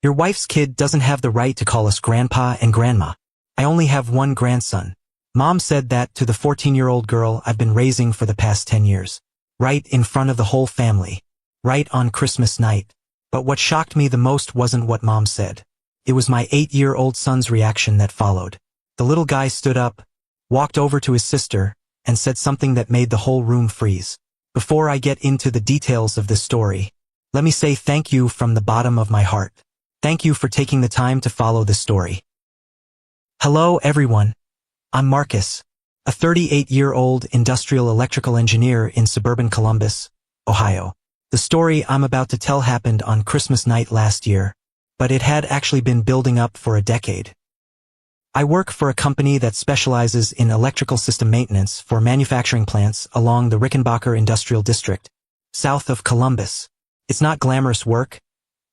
Your wife's kid doesn't have the right to call us grandpa and grandma. I only have one grandson. Mom said that to the 14-year-old girl I've been raising for the past 10 years. Right in front of the whole family. Right on Christmas night. But what shocked me the most wasn't what Mom said. It was my 8-year-old son's reaction that followed. The little guy stood up, walked over to his sister, and said something that made the whole room freeze. Before I get into the details of this story, let me say thank you from the bottom of my heart. Thank you for taking the time to follow this story. Hello everyone. I'm Marcus, a 38-year-old industrial electrical engineer in suburban Columbus, Ohio. The story I'm about to tell happened on Christmas night last year, but it had actually been building up for a decade. I work for a company that specializes in electrical system maintenance for manufacturing plants along the Rickenbacker Industrial District, south of Columbus. It's not glamorous work,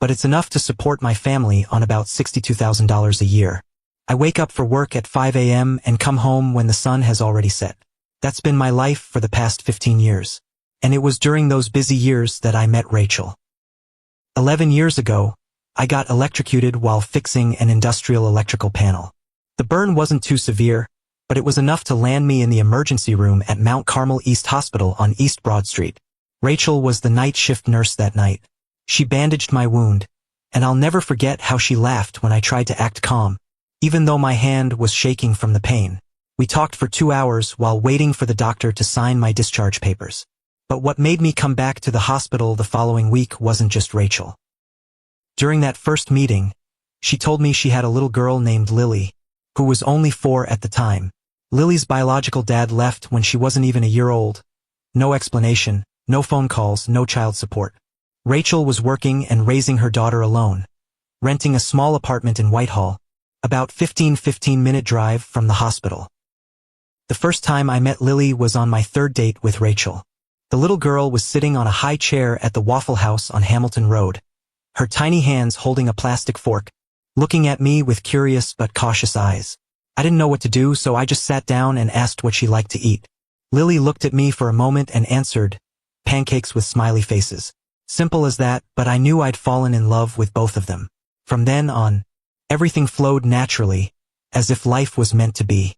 but it's enough to support my family on about $62,000 a year. I wake up for work at 5 a.m. and come home when the sun has already set. That's been my life for the past 15 years. And it was during those busy years that I met Rachel. 11 years ago, I got electrocuted while fixing an industrial electrical panel. The burn wasn't too severe, but it was enough to land me in the emergency room at Mount Carmel East Hospital on East Broad Street. Rachel was the night shift nurse that night. She bandaged my wound, and I'll never forget how she laughed when I tried to act calm, even though my hand was shaking from the pain. We talked for 2 hours while waiting for the doctor to sign my discharge papers. But what made me come back to the hospital the following week wasn't just Rachel. During that first meeting, she told me she had a little girl named Lily, who was only 4 at the time. Lily's biological dad left when she wasn't even a year old. No explanation, no phone calls, no child support. Rachel was working and raising her daughter alone, renting a small apartment in Whitehall, about 15-minute drive from the hospital. The first time I met Lily was on my 3rd date with Rachel. The little girl was sitting on a high chair at the Waffle House on Hamilton Road, her tiny hands holding a plastic fork, looking at me with curious but cautious eyes. I didn't know what to do, so I just sat down and asked what she liked to eat. Lily looked at me for a moment and answered, pancakes with smiley faces. Simple as that, but I knew I'd fallen in love with both of them. From then on, everything flowed naturally, as if life was meant to be.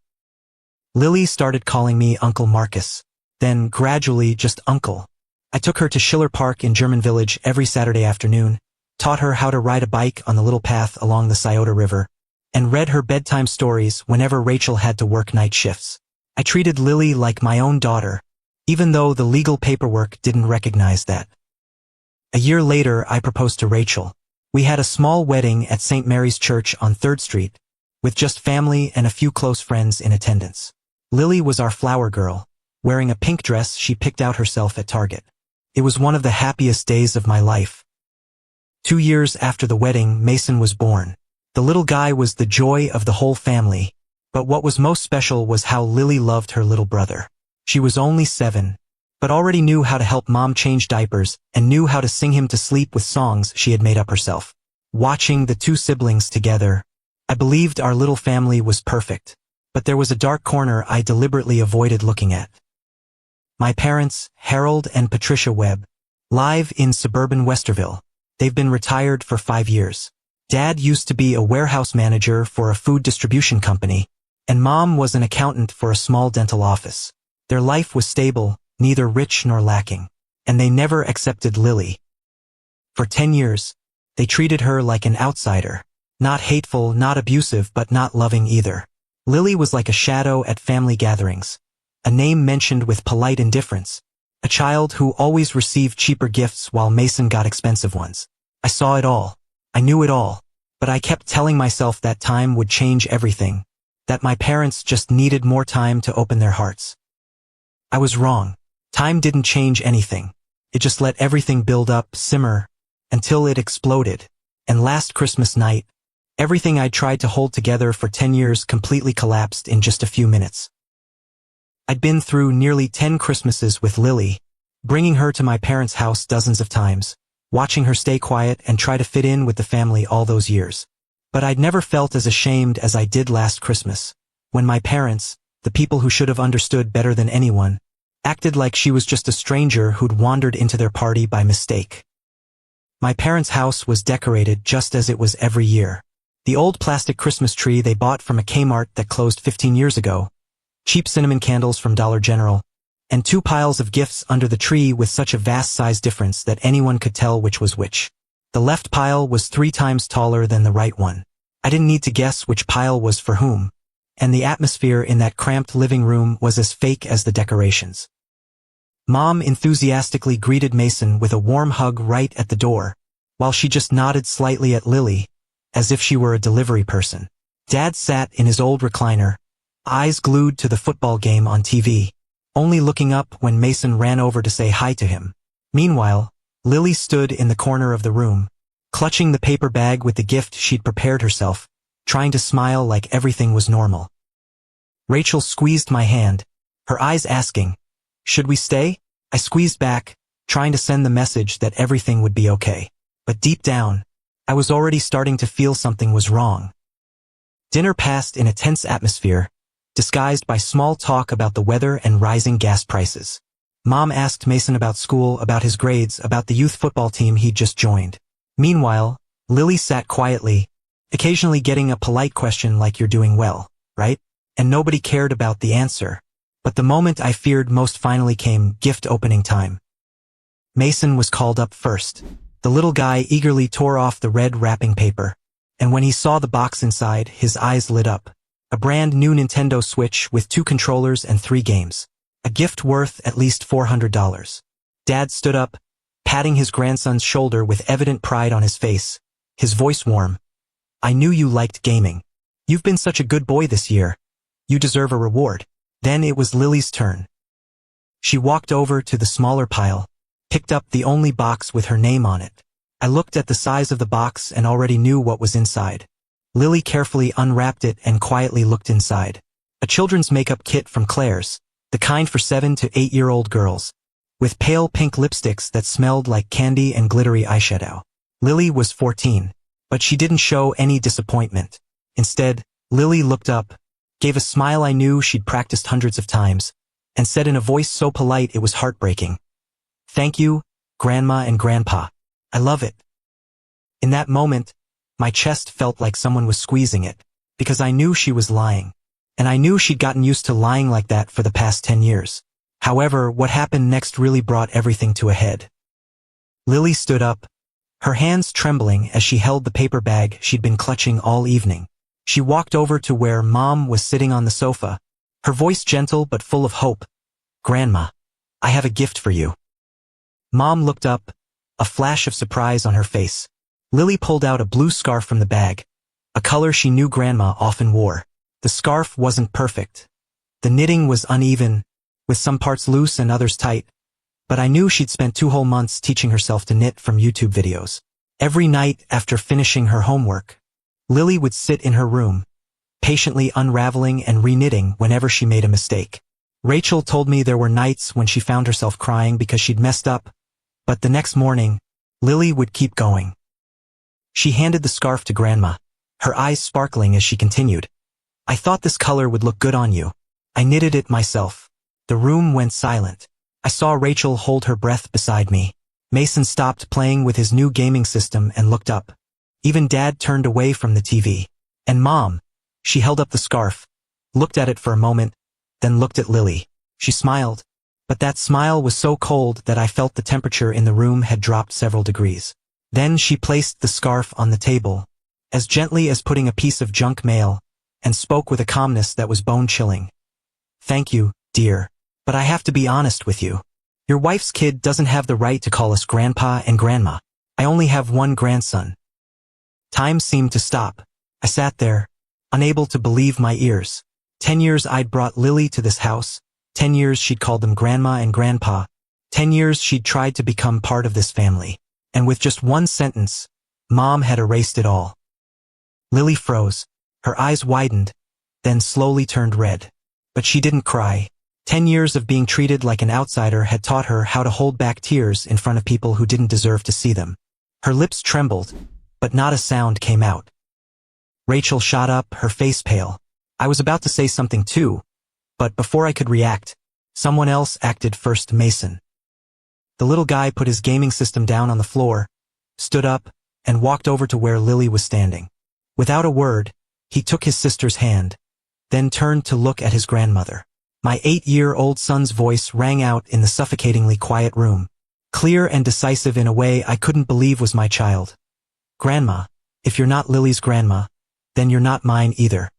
Lily started calling me Uncle Marcus, then gradually just Uncle. I took her to Schiller Park in German Village every Saturday afternoon, taught her how to ride a bike on the little path along the Scioto River, and read her bedtime stories whenever Rachel had to work night shifts. I treated Lily like my own daughter, even though the legal paperwork didn't recognize that. A year later, I proposed to Rachel. We had a small wedding at St. Mary's Church on 3rd Street, with just family and a few close friends in attendance. Lily was our flower girl, wearing a pink dress she picked out herself at Target. It was one of the happiest days of my life. 2 years after the wedding, Mason was born. The little guy was the joy of the whole family, but what was most special was how Lily loved her little brother. She was only 7, but already knew how to help Mom change diapers and knew how to sing him to sleep with songs she had made up herself. Watching the 2 siblings together, I believed our little family was perfect, but there was a dark corner I deliberately avoided looking at. My parents, Harold and Patricia Webb, live in suburban Westerville. They've been retired for 5 years. Dad used to be a warehouse manager for a food distribution company, and Mom was an accountant for a small dental office. Their life was stable, neither rich nor lacking, and they never accepted Lily. For 10 years, they treated her like an outsider, not hateful, not abusive, but not loving either. Lily was like a shadow at family gatherings, a name mentioned with polite indifference, a child who always received cheaper gifts while Mason got expensive ones. I saw it all. I knew it all, but I kept telling myself that time would change everything, that my parents just needed more time to open their hearts. I was wrong. Time didn't change anything. It just let everything build up, simmer, until it exploded. And last Christmas night, everything I'd tried to hold together for 10 years completely collapsed in just a few minutes. I'd been through nearly 10 Christmases with Lily, bringing her to my parents' house dozens of times, watching her stay quiet and try to fit in with the family all those years. But I'd never felt as ashamed as I did last Christmas, when my parents, the people who should have understood better than anyone, acted like she was just a stranger who'd wandered into their party by mistake. My parents' house was decorated just as it was every year. The old plastic Christmas tree they bought from a Kmart that closed 15 years ago, cheap cinnamon candles from Dollar General, and 2 piles of gifts under the tree with such a vast size difference that anyone could tell which was which. The left pile was 3 times taller than the right one. I didn't need to guess which pile was for whom, and the atmosphere in that cramped living room was as fake as the decorations. Mom enthusiastically greeted Mason with a warm hug right at the door, while she just nodded slightly at Lily, as if she were a delivery person. Dad sat in his old recliner, eyes glued to the football game on TV, only looking up when Mason ran over to say hi to him. Meanwhile, Lily stood in the corner of the room, clutching the paper bag with the gift she'd prepared herself, trying to smile like everything was normal. Rachel squeezed my hand, her eyes asking, "Should we stay?" I squeezed back, trying to send the message that everything would be okay. But deep down, I was already starting to feel something was wrong. Dinner passed in a tense atmosphere, disguised by small talk about the weather and rising gas prices. Mom asked Mason about school, about his grades, about the youth football team he'd just joined. Meanwhile, Lily sat quietly, occasionally getting a polite question like "You're doing well, right?" And nobody cared about the answer. But the moment I feared most finally came: gift opening time. Mason was called up first. The little guy eagerly tore off the red wrapping paper, and when he saw the box inside, his eyes lit up. A brand new Nintendo Switch with 2 controllers and 3 games. A gift worth at least $400. Dad stood up, patting his grandson's shoulder with evident pride on his face, his voice warm. "I knew you liked gaming. You've been such a good boy this year. You deserve a reward." Then it was Lily's turn. She walked over to the smaller pile, picked up the only box with her name on it. I looked at the size of the box and already knew what was inside. Lily carefully unwrapped it and quietly looked inside. A children's makeup kit from Claire's, the kind for 7 to 8-year-old girls, with pale pink lipsticks that smelled like candy and glittery eyeshadow. Lily was 14, but she didn't show any disappointment. Instead, Lily looked up, gave a smile I knew she'd practiced hundreds of times, and said in a voice so polite it was heartbreaking, "Thank you, Grandma and Grandpa. I love it." In that moment, my chest felt like someone was squeezing it, because I knew she was lying. And I knew she'd gotten used to lying like that for the past 10 years. However, what happened next really brought everything to a head. Lily stood up, her hands trembling as she held the paper bag she'd been clutching all evening. She walked over to where Mom was sitting on the sofa, her voice gentle but full of hope. "Grandma, I have a gift for you." Mom looked up, a flash of surprise on her face. Lily pulled out a blue scarf from the bag, a color she knew Grandma often wore. The scarf wasn't perfect. The knitting was uneven, with some parts loose and others tight, but I knew she'd spent 2 whole months teaching herself to knit from YouTube videos. Every night after finishing her homework, Lily would sit in her room, patiently unraveling and reknitting whenever she made a mistake. Rachel told me there were nights when she found herself crying because she'd messed up, but the next morning, Lily would keep going. She handed the scarf to Grandma, her eyes sparkling as she continued, "I thought this color would look good on you. I knitted it myself." The room went silent. I saw Rachel hold her breath beside me. Mason stopped playing with his new gaming system and looked up. Even Dad turned away from the TV. And Mom, she held up the scarf, looked at it for a moment, then looked at Lily. She smiled, but that smile was so cold that I felt the temperature in the room had dropped several degrees. Then she placed the scarf on the table, as gently as putting a piece of junk mail, and spoke with a calmness that was bone-chilling. "Thank you, dear, but I have to be honest with you. Your wife's kid doesn't have the right to call us Grandpa and Grandma. I only have one grandson." Time seemed to stop. I sat there, unable to believe my ears. 10 years I'd brought Lily to this house, 10 years she'd called them Grandma and Grandpa, 10 years she'd tried to become part of this family. And with just one sentence, Mom had erased it all. Lily froze, her eyes widened, then slowly turned red. But she didn't cry. 10 years of being treated like an outsider had taught her how to hold back tears in front of people who didn't deserve to see them. Her lips trembled, but not a sound came out. Rachel shot up, her face pale. I was about to say something too, but before I could react, someone else acted first. Mason. The little guy put his gaming system down on the floor, stood up, and walked over to where Lily was standing. Without a word, he took his sister's hand, then turned to look at his grandmother. My 8-year-old son's voice rang out in the suffocatingly quiet room, clear and decisive in a way I couldn't believe was my child. "Grandma, if you're not Lily's grandma, then you're not mine either."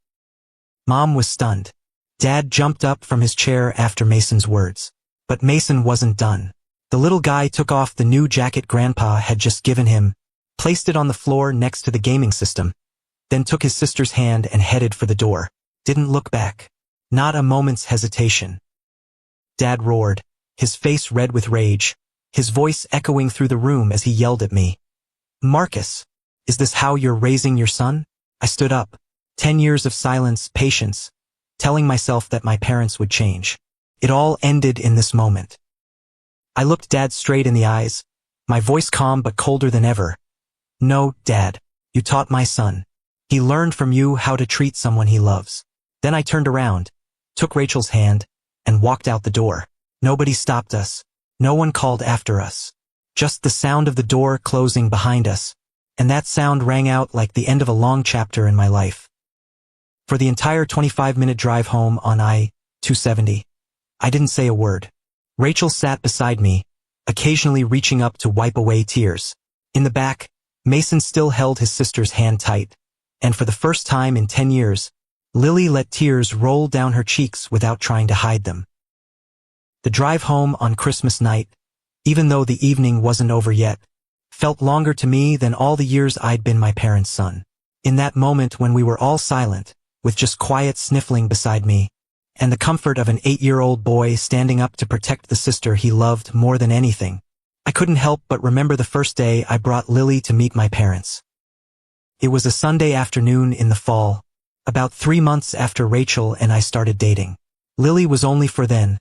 Mom was stunned. Dad jumped up from his chair after Mason's words. But Mason wasn't done. The little guy took off the new jacket Grandpa had just given him, placed it on the floor next to the gaming system, then took his sister's hand and headed for the door. Didn't look back. Not a moment's hesitation. Dad roared, his face red with rage, his voice echoing through the room as he yelled at me. "Marcus, is this how you're raising your son?" I stood up, 10 years of silence, patience, telling myself that my parents would change. It all ended in this moment. I looked Dad straight in the eyes, my voice calm but colder than ever. "No, Dad, you taught my son. He learned from you how to treat someone he loves." Then I turned around, took Rachel's hand, and walked out the door. Nobody stopped us. No one called after us. Just the sound of the door closing behind us, and that sound rang out like the end of a long chapter in my life. For the entire 25-minute drive home on I-270, I didn't say a word. Rachel sat beside me, occasionally reaching up to wipe away tears. In the back, Mason still held his sister's hand tight, and for the first time in 10 years, Lily let tears roll down her cheeks without trying to hide them. The drive home on Christmas night, even though the evening wasn't over yet, felt longer to me than all the years I'd been my parents' son. In that moment when we were all silent, with just quiet sniffling beside me, and the comfort of an 8-year-old boy standing up to protect the sister he loved more than anything, I couldn't help but remember the first day I brought Lily to meet my parents. It was a Sunday afternoon in the fall, about 3 months after Rachel and I started dating. Lily was only 4 then,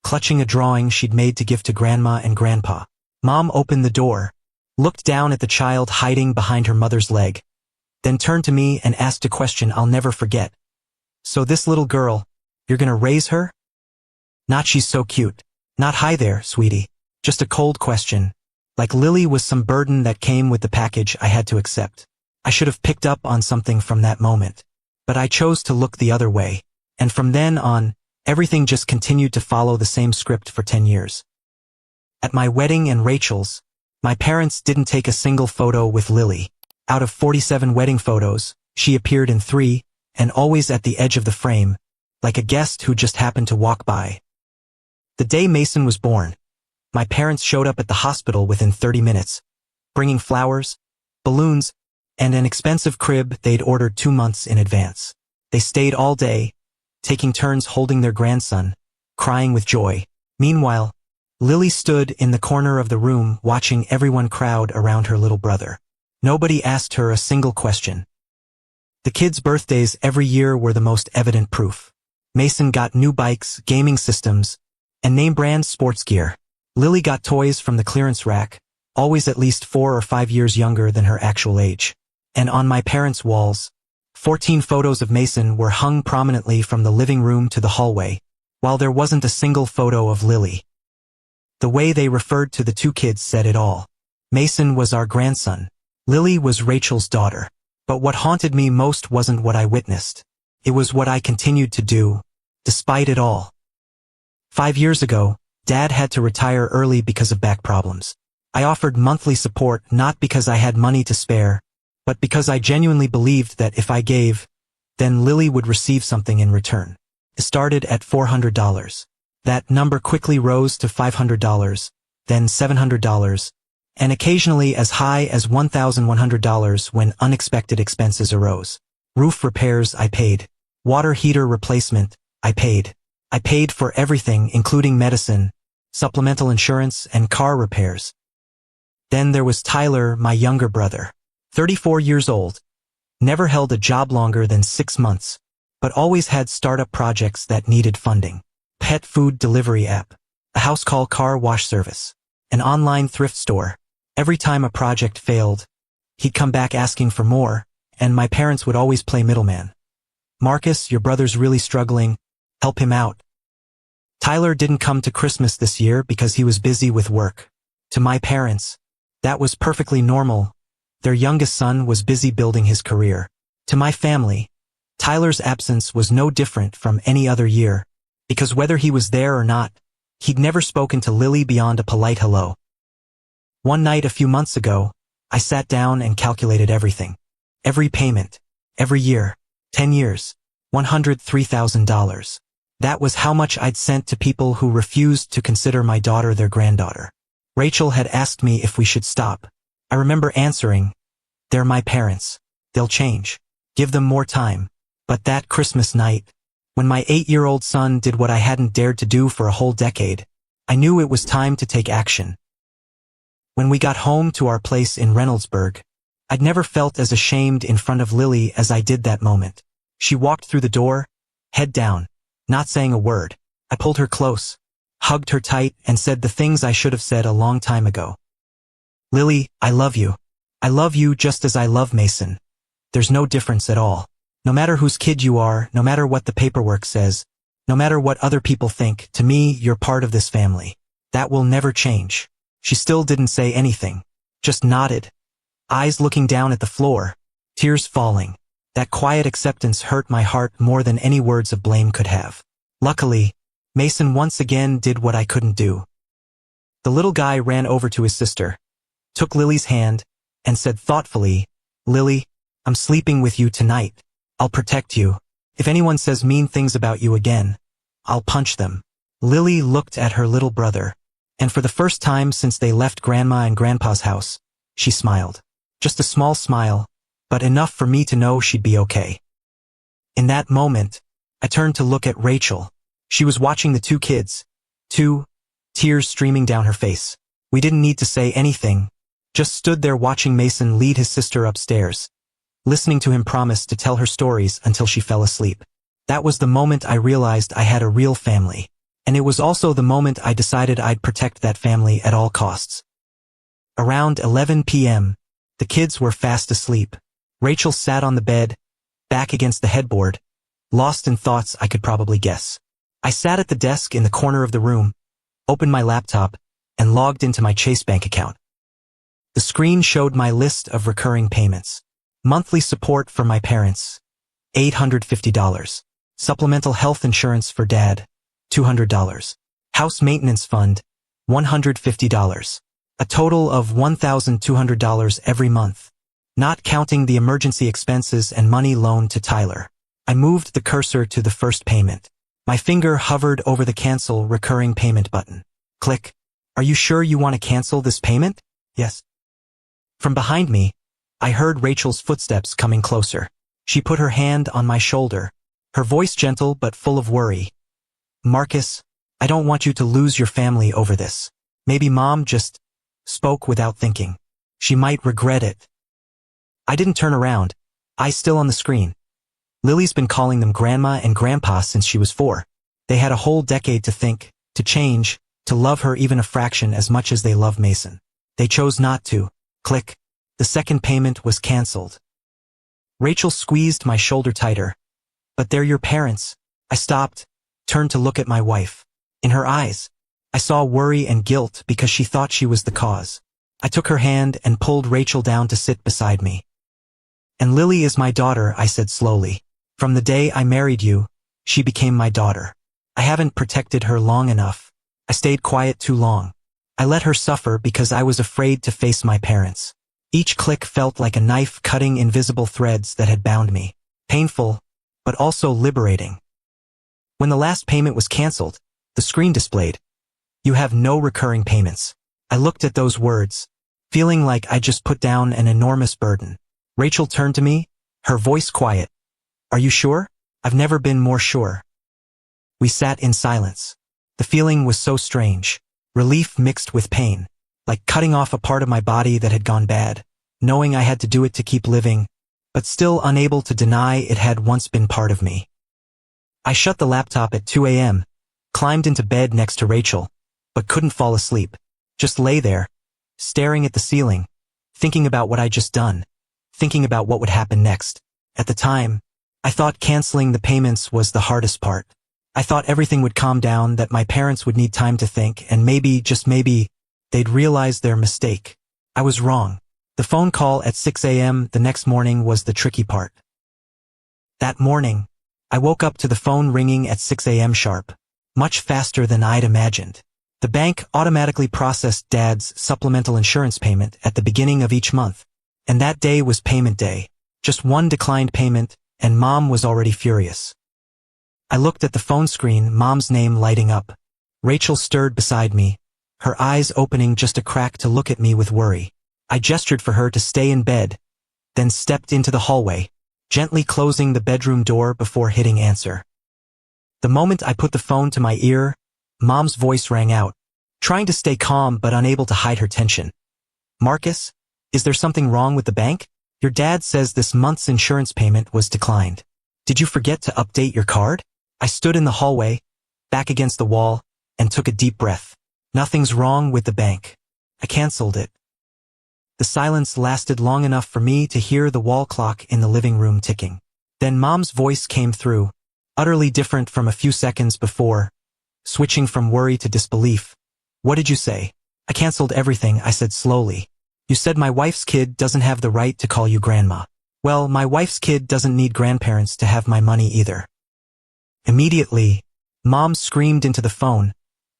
clutching a drawing she'd made to give to Grandma and Grandpa. Mom opened the door, looked down at the child hiding behind her mother's leg, then turned to me and asked a question I'll never forget. "So this little girl, you're gonna raise her?" Not "she's so cute." Not "hi there, sweetie." Just a cold question, like Lily was some burden that came with the package I had to accept. I should have picked up on something from that moment, but I chose to look the other way, and from then on, everything just continued to follow the same script for 10 years. At my wedding and Rachel's, my parents didn't take a single photo with Lily. Out of 47 wedding photos, she appeared in 3, and always at the edge of the frame, like a guest who just happened to walk by. The day Mason was born, my parents showed up at the hospital within 30 minutes, bringing flowers, balloons, and an expensive crib they'd ordered 2 months in advance. They stayed all day, taking turns holding their grandson, crying with joy. Meanwhile, Lily stood in the corner of the room watching everyone crowd around her little brother. Nobody asked her a single question. The kids' birthdays every year were the most evident proof. Mason got new bikes, gaming systems, and name-brand sports gear. Lily got toys from the clearance rack, always at least 4 or 5 years younger than her actual age. And on my parents' walls, 14 photos of Mason were hung prominently from the living room to the hallway, while there wasn't a single photo of Lily. The way they referred to the 2 kids said it all. Mason was our grandson. Lily was Rachel's daughter. But what haunted me most wasn't what I witnessed. It was what I continued to do, despite it all. 5 years ago, Dad had to retire early because of back problems. I offered monthly support not because I had money to spare, but because I genuinely believed that if I gave, then Lily would receive something in return. It started at $400. That number quickly rose to $500, then $700, and occasionally as high as $1,100 when unexpected expenses arose. Roof repairs I paid. Water heater replacement I paid. I paid for everything including medicine, supplemental insurance, and car repairs. Then there was Tyler, my younger brother. 34 years old. Never held a job longer than 6 months, but always had startup projects that needed funding. Pet food delivery app. A house call car wash service. An online thrift store. Every time a project failed, he'd come back asking for more, and my parents would always play middleman. "Marcus, your brother's really struggling. Help him out." Tyler didn't come to Christmas this year because he was busy with work. To my parents, That was perfectly normal. Their youngest son was busy building his career. To my family, Tyler's absence was no different from any other year, because whether he was there or not, he'd never spoken to Lily beyond a polite hello. One night a few months ago, I sat down and calculated everything. Every payment. Every year. 10 years. $103,000. That was how much I'd sent to people who refused to consider my daughter their granddaughter. Rachel had asked me if we should stop. I remember answering, "They're my parents. They'll change. Give them more time." But that Christmas night, when my 8-year-old son did what I hadn't dared to do for a whole decade, I knew it was time to take action. When we got home to our place in Reynoldsburg, I'd never felt as ashamed in front of Lily as I did that moment. She walked through the door, head down, not saying a word. I pulled her close, hugged her tight, and said the things I should have said a long time ago. "Lily, I love you. I love you just as I love Mason. There's no difference at all. No matter whose kid you are, no matter what the paperwork says, no matter what other people think, to me, you're part of this family. That will never change." She still didn't say anything, just nodded, eyes looking down at the floor, tears falling. That quiet acceptance hurt my heart more than any words of blame could have. Luckily, Mason once again did what I couldn't do. The little guy ran over to his sister, took Lily's hand, and said thoughtfully, "Lily, I'm sleeping with you tonight. I'll protect you. If anyone says mean things about you again, I'll punch them." Lily looked at her little brother, and for the first time since they left Grandma and Grandpa's house, she smiled. Just a small smile, but enough for me to know she'd be okay. In that moment, I turned to look at Rachel. She was watching the two kids, tears streaming down her face. We didn't need to say anything, just stood there watching Mason lead his sister upstairs, listening to him promise to tell her stories until she fell asleep. That was the moment I realized I had a real family, and it was also the moment I decided I'd protect that family at all costs. Around 11 p.m., the kids were fast asleep. Rachel sat on the bed, back against the headboard, lost in thoughts I could probably guess. I sat at the desk in the corner of the room, opened my laptop, and logged into my Chase bank account. The screen showed my list of recurring payments. Monthly support for my parents, $850. Supplemental health insurance for Dad, $200. House maintenance fund, $150. A total of $1,200 every month, not counting the emergency expenses and money loaned to Tyler. I moved the cursor to the first payment. My finger hovered over the cancel recurring payment button. Click. "Are you sure you want to cancel this payment?" "Yes." From behind me, I heard Rachel's footsteps coming closer. She put her hand on my shoulder, her voice gentle but full of worry. "Marcus, I don't want you to lose your family over this. Maybe Mom just..." Spoke without thinking. "She might regret it." I didn't turn around, eyes still on the screen. Lily's been calling them Grandma and Grandpa since she was 4. They had a whole decade to think, to change, to love her even a fraction as much as they love Mason. They chose not to. Click. The second payment was canceled. Rachel squeezed my shoulder tighter. "But they're your parents." I stopped, turned to look at my wife. In her eyes, I saw worry and guilt because she thought she was the cause. I took her hand and pulled Rachel down to sit beside me. "And Lily is my daughter," I said slowly. "From the day I married you, she became my daughter. I haven't protected her long enough. I stayed quiet too long. I let her suffer because I was afraid to face my parents." Each click felt like a knife cutting invisible threads that had bound me. Painful, but also liberating. When the last payment was canceled, the screen displayed, "You have no recurring payments." I looked at those words, feeling like I just put down an enormous burden. Rachel turned to me, her voice quiet. "Are you sure?" "I've never been more sure." We sat in silence. The feeling was so strange, relief mixed with pain, like cutting off a part of my body that had gone bad, knowing I had to do it to keep living, but still unable to deny it had once been part of me. I shut the laptop at 2 a.m., climbed into bed next to Rachel, but couldn't fall asleep. Just lay there, staring at the ceiling, thinking about what I'd just done, thinking about what would happen next. At the time, I thought canceling the payments was the hardest part. I thought everything would calm down, that my parents would need time to think, and maybe, just maybe, they'd realize their mistake. I was wrong. The phone call at 6 a.m. the next morning was the tricky part. That morning, I woke up to the phone ringing at 6 a.m. sharp, much faster than I'd imagined. The bank automatically processed Dad's supplemental insurance payment at the beginning of each month, and that day was payment day. Just one declined payment, and Mom was already furious. I looked at the phone screen, Mom's name lighting up. Rachel stirred beside me, her eyes opening just a crack to look at me with worry. I gestured for her to stay in bed, then stepped into the hallway, gently closing the bedroom door before hitting answer. The moment I put the phone to my ear, Mom's voice rang out, trying to stay calm but unable to hide her tension. "Marcus, is there something wrong with the bank? Your dad says this month's insurance payment was declined. Did you forget to update your card?" I stood in the hallway, back against the wall, and took a deep breath. "Nothing's wrong with the bank. I canceled it." The silence lasted long enough for me to hear the wall clock in the living room ticking. Then Mom's voice came through, utterly different from a few seconds before, switching from worry to disbelief. "What did you say?" "I canceled everything," I said slowly. "You said my wife's kid doesn't have the right to call you grandma. Well, my wife's kid doesn't need grandparents to have my money either." Immediately, Mom screamed into the phone,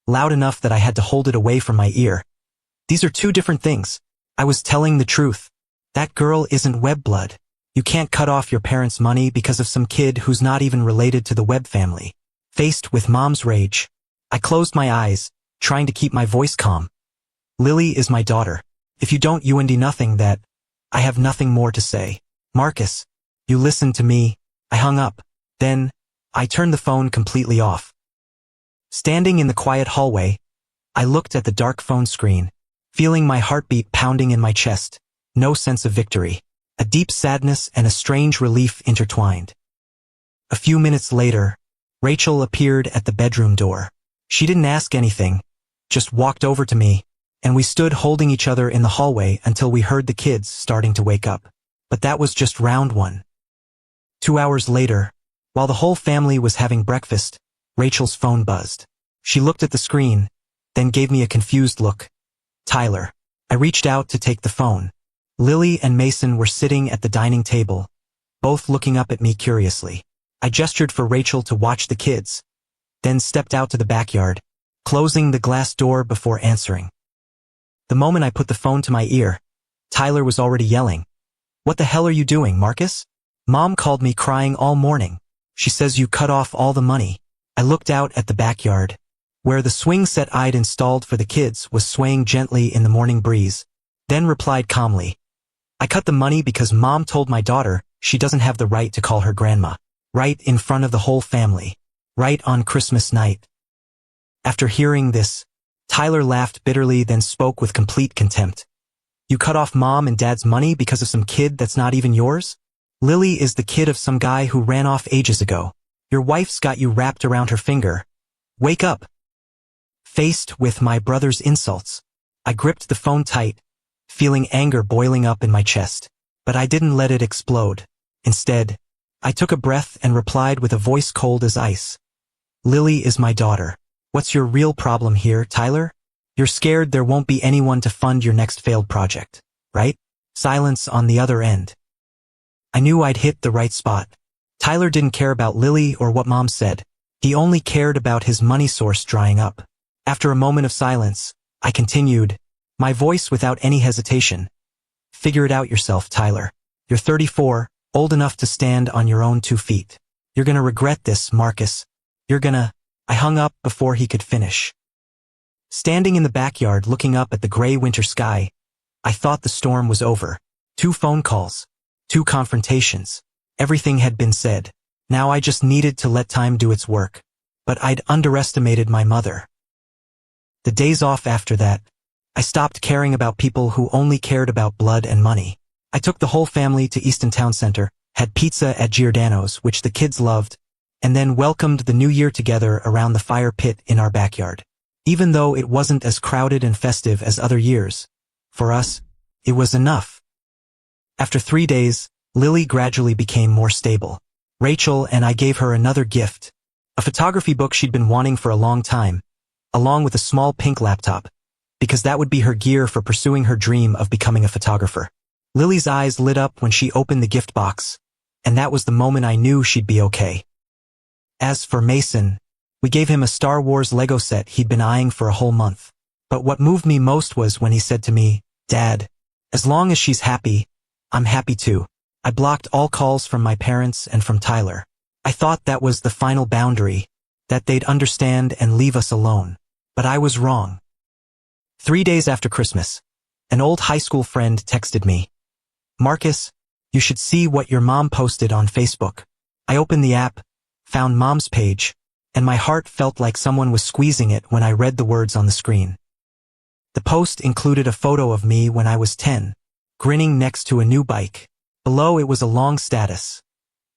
loud enough that I had to hold it away from my ear. "These are two different things. I was telling the truth. That girl isn't Webb blood. You can't cut off your parents' money because of some kid who's not even related to the Webb family." Faced with Mom's rage, I closed my eyes, trying to keep my voice calm. "Lily is my daughter. If you don't, you do nothing that. I have nothing more to say. Marcus, you listen to me." I hung up. Then, I turned the phone completely off. Standing in the quiet hallway, I looked at the dark phone screen, feeling my heartbeat pounding in my chest. No sense of victory. A deep sadness and a strange relief intertwined. A few minutes later, Rachel appeared at the bedroom door. She didn't ask anything, just walked over to me, and we stood holding each other in the hallway until we heard the kids starting to wake up. But that was just round one. 2 hours later, while the whole family was having breakfast, Rachel's phone buzzed. She looked at the screen, then gave me a confused look. "Tyler." I reached out to take the phone. Lily and Mason were sitting at the dining table, both looking up at me curiously. I gestured for Rachel to watch the kids, then stepped out to the backyard, closing the glass door before answering. The moment I put the phone to my ear, Tyler was already yelling, "What the hell are you doing, Marcus? Mom called me crying all morning. She says you cut off all the money." I looked out at the backyard, where the swing set I'd installed for the kids was swaying gently in the morning breeze, then replied calmly, "I cut the money because Mom told my daughter she doesn't have the right to call her grandma. Right in front of the whole family. Right on Christmas night." After hearing this, Tyler laughed bitterly, then spoke with complete contempt. "You cut off Mom and Dad's money because of some kid that's not even yours? Lily is the kid of some guy who ran off ages ago. Your wife's got you wrapped around her finger. Wake up." Faced with my brother's insults, I gripped the phone tight, feeling anger boiling up in my chest. But I didn't let it explode. Instead, I took a breath and replied with a voice cold as ice. "Lily is my daughter. What's your real problem here, Tyler? You're scared there won't be anyone to fund your next failed project, right?" Silence on the other end. I knew I'd hit the right spot. Tyler didn't care about Lily or what Mom said. He only cared about his money source drying up. After a moment of silence, I continued, my voice without any hesitation. "Figure it out yourself, Tyler. You're 34, old enough to stand on your own 2 feet. You're gonna regret this, Marcus. You're gonna—" I hung up before he could finish. Standing in the backyard looking up at the gray winter sky, I thought the storm was over. 2 phone calls. 2 confrontations. Everything had been said. Now I just needed to let time do its work. But I'd underestimated my mother. The days off after that, I stopped caring about people who only cared about blood and money. I took the whole family to Easton Town Center, had pizza at Giordano's, which the kids loved, and then welcomed the new year together around the fire pit in our backyard. Even though it wasn't as crowded and festive as other years, for us, it was enough. After 3 days, Lily gradually became more stable. Rachel and I gave her another gift, a photography book she'd been wanting for a long time, along with a small pink laptop, because that would be her gear for pursuing her dream of becoming a photographer. Lily's eyes lit up when she opened the gift box, and that was the moment I knew she'd be okay. As for Mason, we gave him a Star Wars Lego set he'd been eyeing for a whole month. But what moved me most was when he said to me, "Dad, as long as she's happy, I'm happy too." I blocked all calls from my parents and from Tyler. I thought that was the final boundary, that they'd understand and leave us alone. But I was wrong. 3 days after Christmas, an old high school friend texted me, "Marcus, you should see what your mom posted on Facebook." I opened the app, found Mom's page, and my heart felt like someone was squeezing it when I read the words on the screen. The post included a photo of me when I was 10, grinning next to a new bike. Below it was a long status.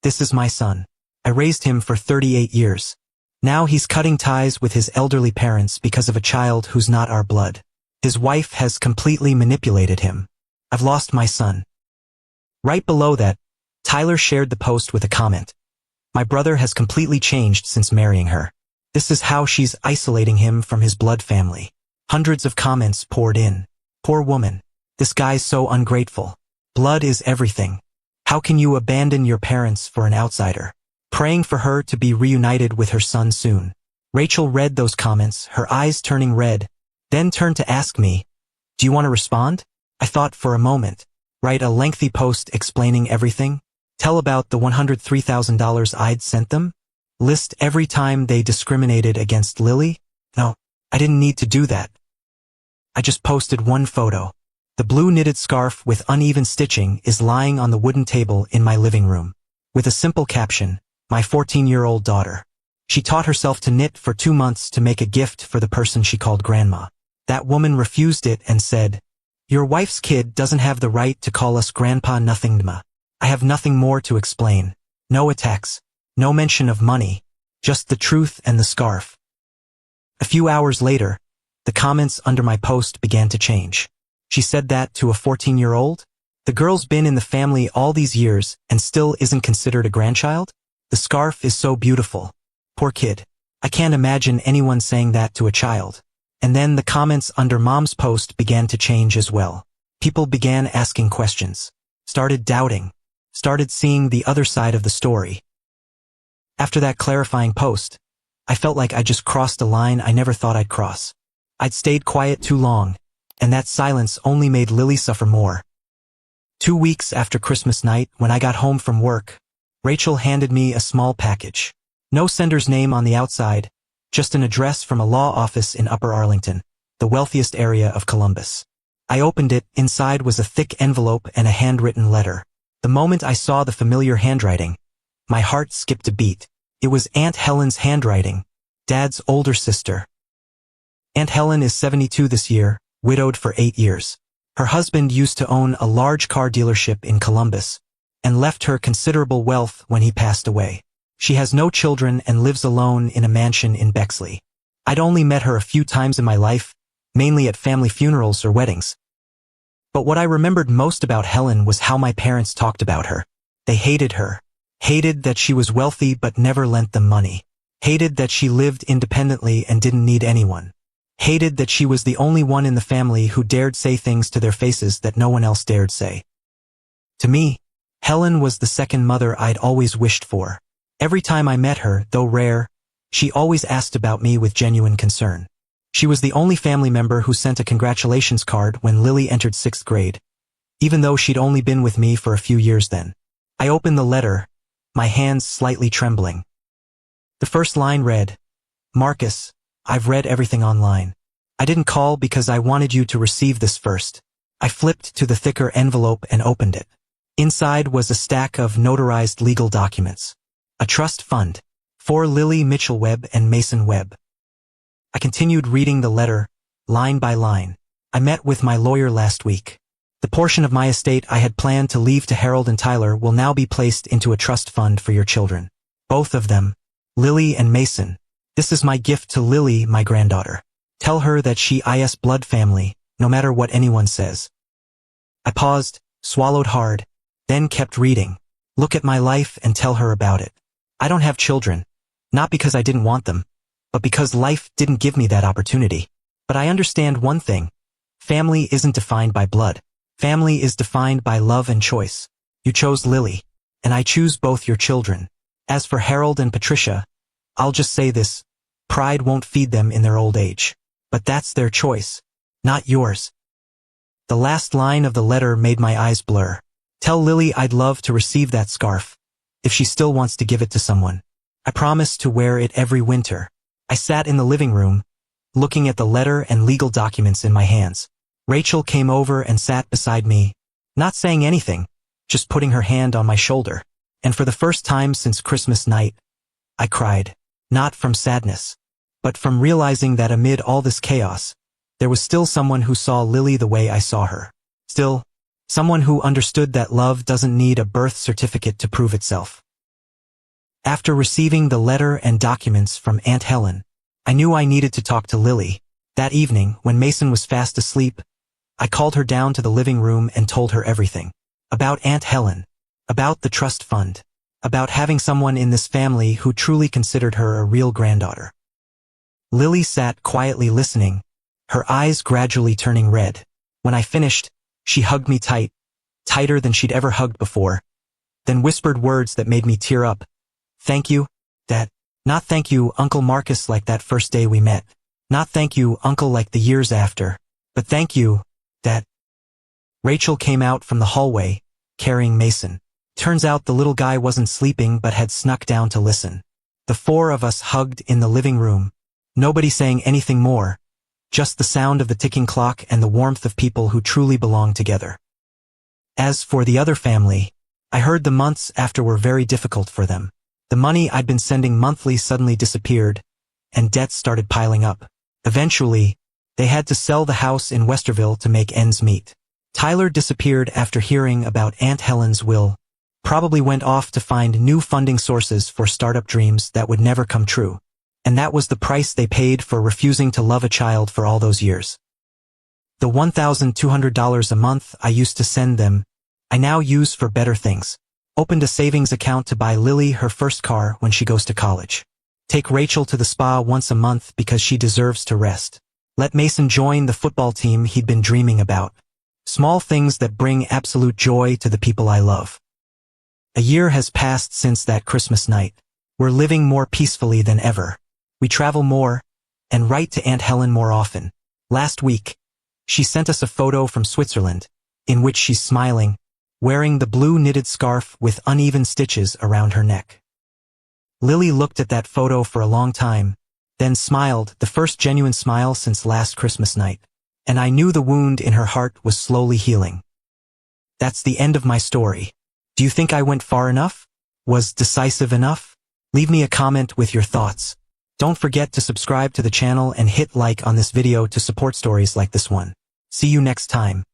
"This is my son. I raised him for 38 years. Now he's cutting ties with his elderly parents because of a child who's not our blood. His wife has completely manipulated him. I've lost my son." Right below that, Tyler shared the post with a comment. "My brother has completely changed since marrying her. This is how she's isolating him from his blood family." Hundreds of comments poured in. "Poor woman. This guy's so ungrateful. Blood is everything. How can you abandon your parents for an outsider?" Praying for her to be reunited with her son soon. Rachel read those comments, her eyes turning red, then turned to ask me, "Do you want to respond?" I thought for a moment. Write a lengthy post explaining everything? Tell about the $103,000 I'd sent them? List every time they discriminated against Lily? No, I didn't need to do that. I just posted one photo. The blue knitted scarf with uneven stitching is lying on the wooden table in my living room. With a simple caption, "My 14-year-old daughter. She taught herself to knit for 2 months to make a gift for the person she called grandma. That woman refused it and said, 'Your wife's kid doesn't have the right to call us grandpa nothingma.' I have nothing more to explain. No attacks. No mention of money. Just the truth and the scarf." A few hours later, the comments under my post began to change. "She said that to a 14-year-old? The girl's been in the family all these years and still isn't considered a grandchild? The scarf is so beautiful. Poor kid. I can't imagine anyone saying that to a child." And then the comments under Mom's post began to change as well. People began asking questions, started doubting, started seeing the other side of the story. After that clarifying post, I felt like I just crossed a line I never thought I'd cross. I'd stayed quiet too long, and that silence only made Lily suffer more. 2 weeks after Christmas night, when I got home from work, Rachel handed me a small package. No sender's name on the outside, just an address from a law office in Upper Arlington, the wealthiest area of Columbus. I opened it. Inside was a thick envelope and a handwritten letter. The moment I saw the familiar handwriting, my heart skipped a beat. It was Aunt Helen's handwriting, Dad's older sister. Aunt Helen is 72 this year, widowed for 8 years. Her husband used to own a large car dealership in Columbus, and left her considerable wealth when he passed away. She has no children and lives alone in a mansion in Bexley. I'd only met her a few times in my life, mainly at family funerals or weddings. But what I remembered most about Helen was how my parents talked about her. They hated her. Hated that she was wealthy but never lent them money. Hated that she lived independently and didn't need anyone. Hated that she was the only one in the family who dared say things to their faces that no one else dared say. To me, Helen was the second mother I'd always wished for. Every time I met her, though rare, she always asked about me with genuine concern. She was the only family member who sent a congratulations card when Lily entered 6th grade, even though she'd only been with me for a few years then. I opened the letter, my hands slightly trembling. The first line read, "Marcus, I've read everything online. I didn't call because I wanted you to receive this first." I flipped to the thicker envelope and opened it. Inside was a stack of notarized legal documents. A trust fund, for Lily Mitchell Webb and Mason Webb. I continued reading the letter, line by line. "I met with my lawyer last week. The portion of my estate I had planned to leave to Harold and Tyler will now be placed into a trust fund for your children. Both of them, Lily and Mason. This is my gift to Lily, my granddaughter. Tell her that she is blood family, no matter what anyone says." I paused, swallowed hard, then kept reading. "Look at my life and tell her about it. I don't have children, not because I didn't want them, but because life didn't give me that opportunity. But I understand one thing, Family isn't defined by blood. Family is defined by love and choice. You chose Lily, and I choose both your children. As for Harold and Patricia, I'll just say this, pride won't feed them in their old age. But that's their choice, not yours. The last line of the letter made my eyes blur. Tell Lily I'd love to receive that scarf, if she still wants to give it to someone. I promise to wear it every winter. I sat in the living room, looking at the letter and legal documents in my hands. Rachel came over and sat beside me, not saying anything, just putting her hand on my shoulder. And for the first time since Christmas night, I cried, not from sadness, but from realizing that amid all this chaos, there was still someone who saw Lily the way I saw her. Still, someone who understood that love doesn't need a birth certificate to prove itself. After receiving the letter and documents from Aunt Helen, I knew I needed to talk to Lily. That evening, when Mason was fast asleep, I called her down to the living room and told her everything. About Aunt Helen, about the trust fund, about having someone in this family who truly considered her a real granddaughter. Lily sat quietly listening, her eyes gradually turning red. When I finished, she hugged me tight, tighter than she'd ever hugged before, then whispered words that made me tear up. Thank you, Dad. Not thank you, Uncle Marcus, like that first day we met. Not thank you, Uncle, like the years after. But thank you, Dad. Rachel came out from the hallway, carrying Mason. Turns out the little guy wasn't sleeping but had snuck down to listen. The four of us hugged in the living room, nobody saying anything more, just the sound of the ticking clock and the warmth of people who truly belong together. As for the other family, I heard the months after were very difficult for them. The money I'd been sending monthly suddenly disappeared, and debts started piling up. Eventually, they had to sell the house in Westerville to make ends meet. Tyler disappeared after hearing about Aunt Helen's will, probably went off to find new funding sources for startup dreams that would never come true. And that was the price they paid for refusing to love a child for all those years. The $1,200 a month I used to send them, I now use for better things. Opened a savings account to buy Lily her first car when she goes to college. Take Rachel to the spa once a month because she deserves to rest. Let Mason join the football team he'd been dreaming about. Small things that bring absolute joy to the people I love. A year has passed since that Christmas night. We're living more peacefully than ever. We travel more, and write to Aunt Helen more often. Last week, she sent us a photo from Switzerland, in which she's smiling, wearing the blue knitted scarf with uneven stitches around her neck. Lily looked at that photo for a long time, then smiled, the first genuine smile since last Christmas night, and I knew the wound in her heart was slowly healing. That's the end of my story. Do you think I went far enough? Was decisive enough? Leave me a comment with your thoughts. Don't forget to subscribe to the channel and hit like on this video to support stories like this one. See you next time.